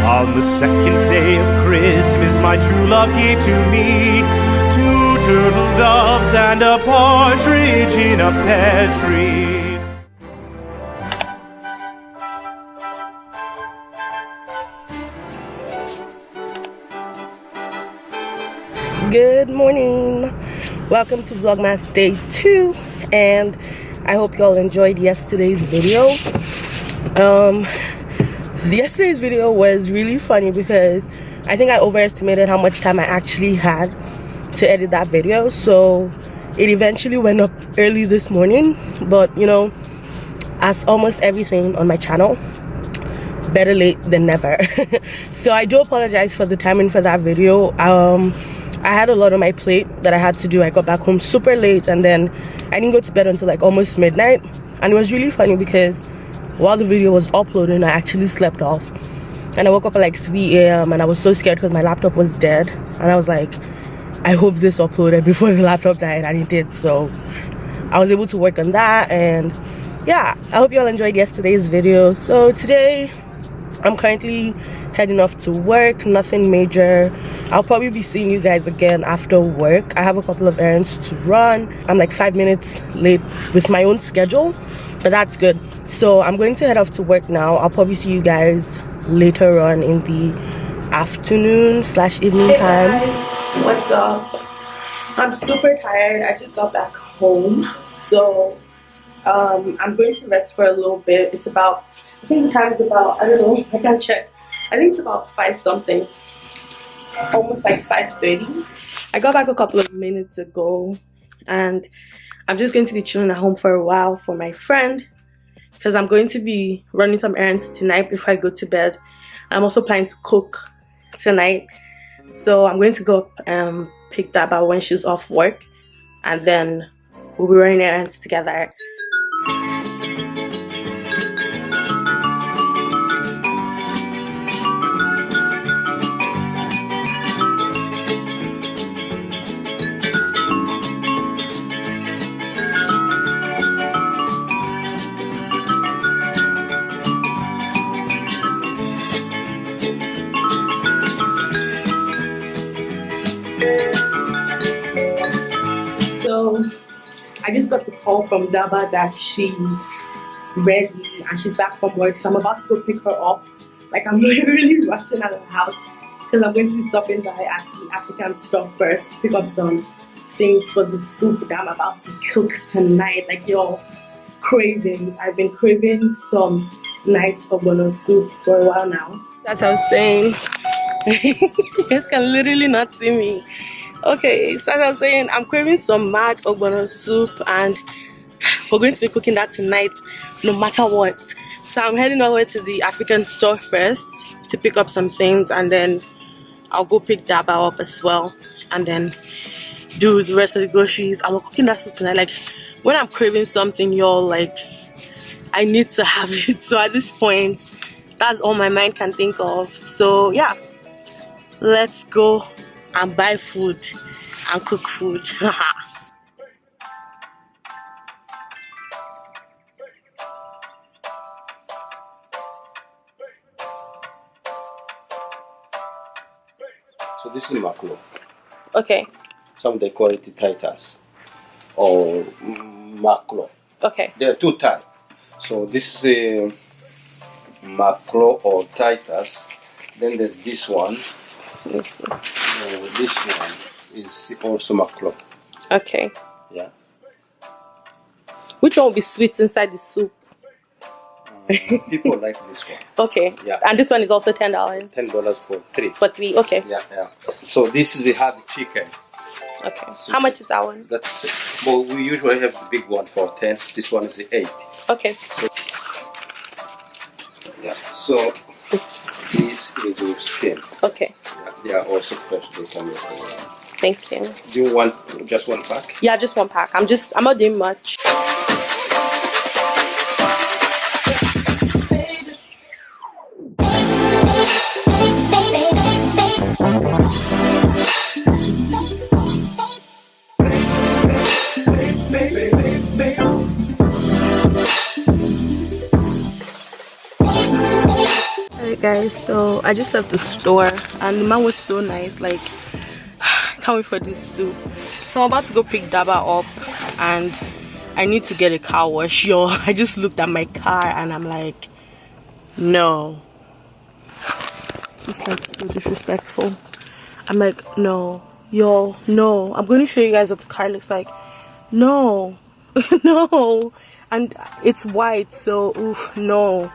On the second day of Christmas, my true love gave to me 2 turtle doves and a partridge in a pear tree. Good morning, welcome to Vlogmas Day 2, and I hope you all enjoyed yesterday's video. Yesterday's video was really funny because I think I overestimated how much time I actually had to edit that video, so it eventually went up early this morning. But you know, as almost everything on my channel, better late than never. So I do apologize for the timing for that video. I had a lot on my plate that I had to do. I got back home super late, and then I didn't go to bed until like almost midnight. And it was really funny because while the video was uploading, I actually slept off, and I woke up at like 3 a.m. and I was so scared because my laptop was dead, and I was like, I hope this uploaded before the laptop died, and it did. So I was able to work on that, and yeah, I hope you all enjoyed yesterday's video. So today I'm currently heading off to work, nothing major. I'll probably be seeing you guys again after work. I have a couple of errands to run. I'm like 5 minutes late with my own schedule, but that's good. So I'm going to head off to work now. I'll probably see you guys later on in the afternoon / evening time. Hey guys, what's up? I'm super tired. I just got back home, so I'm going to rest for a little bit. It's about, I think the time is about, I don't know, I can't check. I think it's about 5 something, almost like 5:30. I got back a couple of minutes ago, and I'm just going to be chilling at home for a while for my friend, because I'm going to be running some errands tonight before I go to bed. I'm also planning to cook tonight, so I'm going to go pick that up when she's off work, and then we'll be running errands together. So I just got the call from Daba that she's ready and she's back from work, so I'm about to go pick her up. Like, I'm literally rushing out of the house because I'm going to be stopping by at the African store first to pick up some things for the soup that I'm about to cook tonight. Like, yo, cravings. I've been craving some nice ogbono soup for a while now. As I was saying, you guys can literally not see me. Okay, so as I was saying, I'm craving some mad ogbono soup, and we're going to be cooking that tonight no matter what. So I'm heading over to the African store first to pick up some things, and then I'll go pick Daba up as well, and then do the rest of the groceries. And we're cooking that soup tonight. Like, when I'm craving something, y'all, like, I need to have it. So at this point, that's all my mind can think of. So yeah, let's go and buy food and cook food. So this is mackerel. Okay. Some they call it Titus or mackerel. Okay. There are 2 types. So this is mackerel or Titus. Then there's this one. This one is also mackerel. Okay. Yeah. Which one will be sweet inside the soup? People like this one. Okay. Yeah. And this one is also $10. $10 for 3. For 3. Okay. Yeah, yeah. So this is a hard chicken. Okay. So how much is that one? That's, well, we usually have the big one for 10. This one is 8. Okay. So, yeah. So this is with skin. Okay. Yeah, they are also fresh. They come yesterday. Thank you. Do you want just 1 pack? Yeah, just 1 pack. I'm not doing much. guys, so I just left the store and the man was so nice. Like, can't wait for this soup. So I'm about to go pick Daba up and I need to get a car wash, yo. I just looked at my car and I'm like, no. This is so disrespectful. I'm like, no, yo, no. I'm going to show you guys what the car looks like. No, no. And it's white, so oof, no.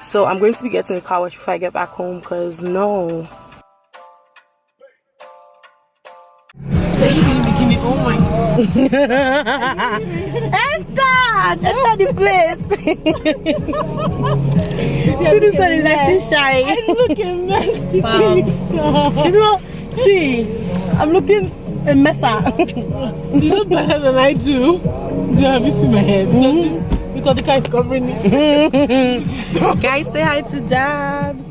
So I'm going to be getting a car wash before I get back home, because no. Oh my god. Enter the place. See, this one is acting shy. I'm looking nasty. You know, see, I'm looking a messer. You look better than I do. Have you seen my head? Because the car is covering it. Guys, say hi to Dabs.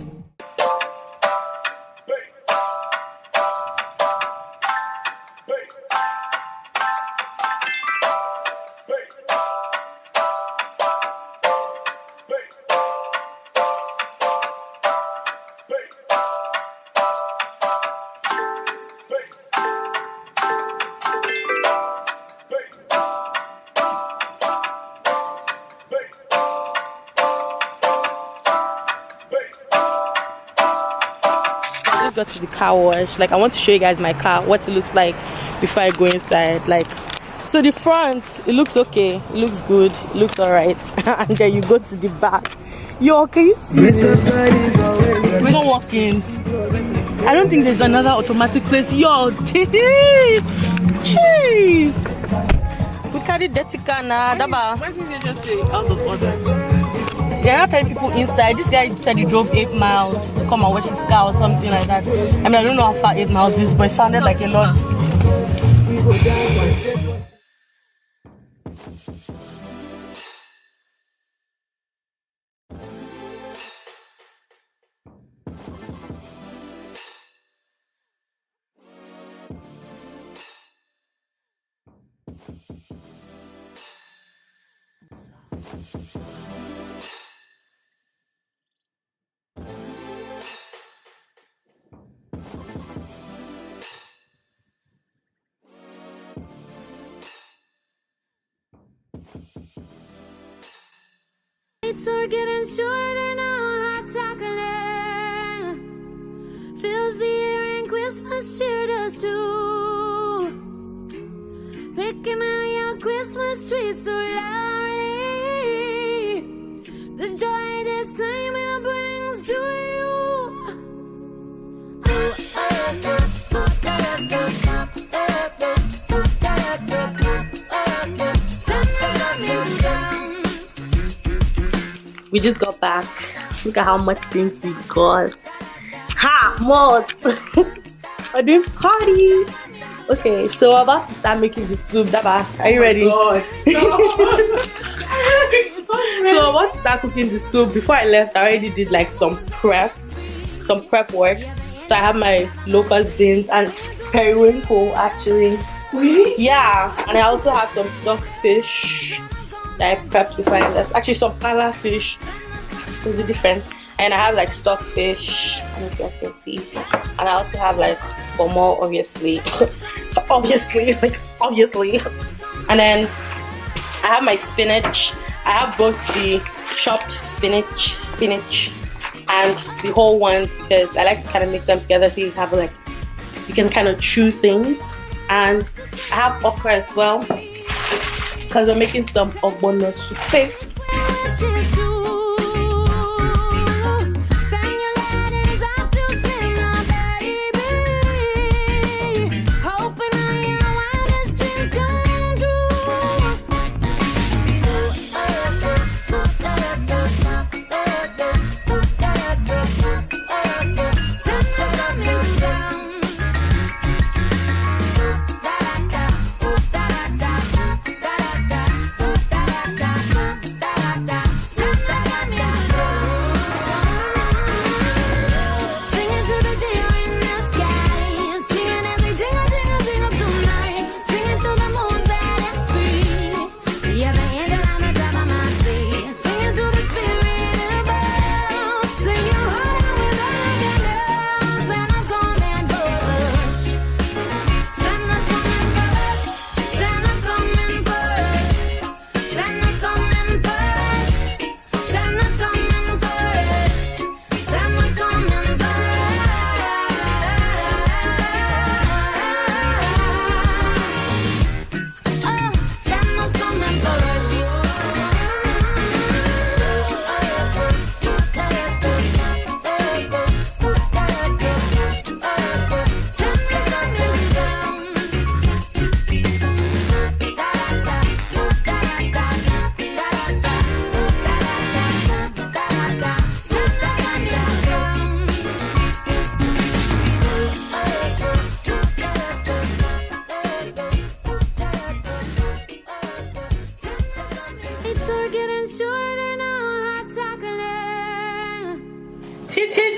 Got to the car wash. Like, I want to show you guys my car, what it looks like before I go inside. Like, so the front, it looks okay, it looks good, it looks all right. And then you go to the back, yo, can you see this? We're not walking. I don't think there's another automatic place. Yo, gee, we carry dirty car now. Why didn't they just say out of order? There are not telling people inside. This guy said he drove 8 miles to come and wash his car or something like that. I mean, I don't know how far 8 miles is, but it sounded like a lot. Nights are getting shorter now, hot chocolate fills the air and Christmas cheer does too. Picking out your Christmas tree so loudly, the joy this time it brings to you. We just got back. Look at how much things we got. Ha! Malt! We're doing party! Okay, so we're about to start making the soup. Daba, are you ready? God. So I want to start cooking the soup. Before I left, I already did like some prep work. So I have my locust beans and periwinkle actually. Really? Yeah, and I also have some stock fish that I prepped before I left. Actually, some pala fish. There's a difference. And I have like stock fish. I don't know if you guys can see. And I also have like pomo, obviously. obviously. And then I have my spinach. I have both the chopped spinach and the whole ones because I like to kind of mix them together so you have like you can kind of chew things. And I have okra as well because we're making some ogbono soup.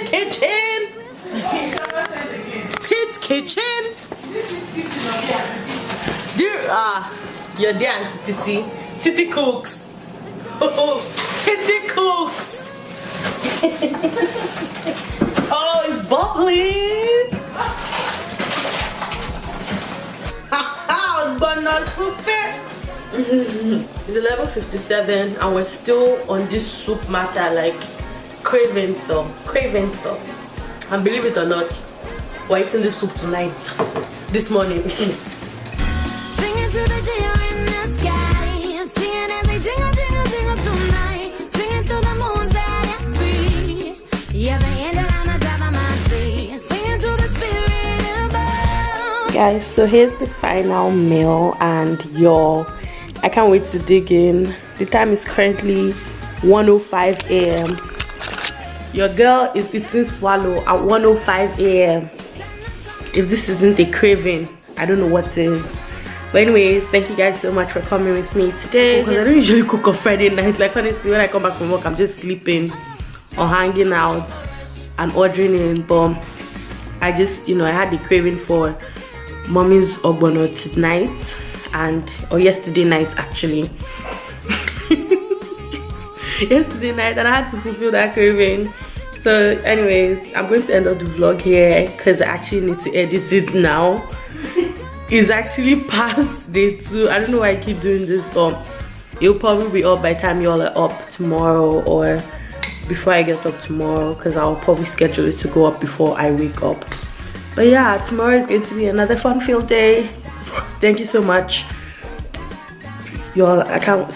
Tits Kitchen. Tits Kitchen. You're there, Auntie Titi. Titi cooks. Oh, Titi cooks. Oh, it's bubbling. It's 11:57 and we're still on this soup matter, like craving stuff. And believe it or not, we're eating this soup tonight, this morning. Singing to the deer in the sky, singing as they jingle, jingle, jingle tonight, singing to the moon set free. Yeah, the angel on the top of my tree, singing to the spirit above. Guys, so here's the final meal, and I can't wait to dig in. The time is currently 1:05 a.m. Your girl is eating swallow at 1:05 a.m. If this isn't a craving, I don't know what is. But anyways, thank you guys so much for coming with me today. Because I don't usually cook on Friday night. Like honestly, when I come back from work, I'm just sleeping or hanging out and ordering in. But I just, I had the craving for mommy's ogbono tonight or yesterday night actually. Yesterday night, and I had to fulfill that craving. So anyways, I'm going to end up the vlog here because I actually need to edit it now. It's actually past day 2. I don't know why I keep doing this, but it'll probably be up by the time y'all are up tomorrow or before I get up tomorrow, because I'll probably schedule it to go up before I wake up. But yeah, tomorrow is going to be another fun-filled day. Thank you so much, y'all. I can't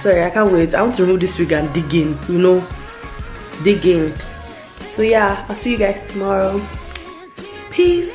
wait. I want to remove this wig and dig in, dig in. So yeah, I'll see you guys tomorrow. Peace.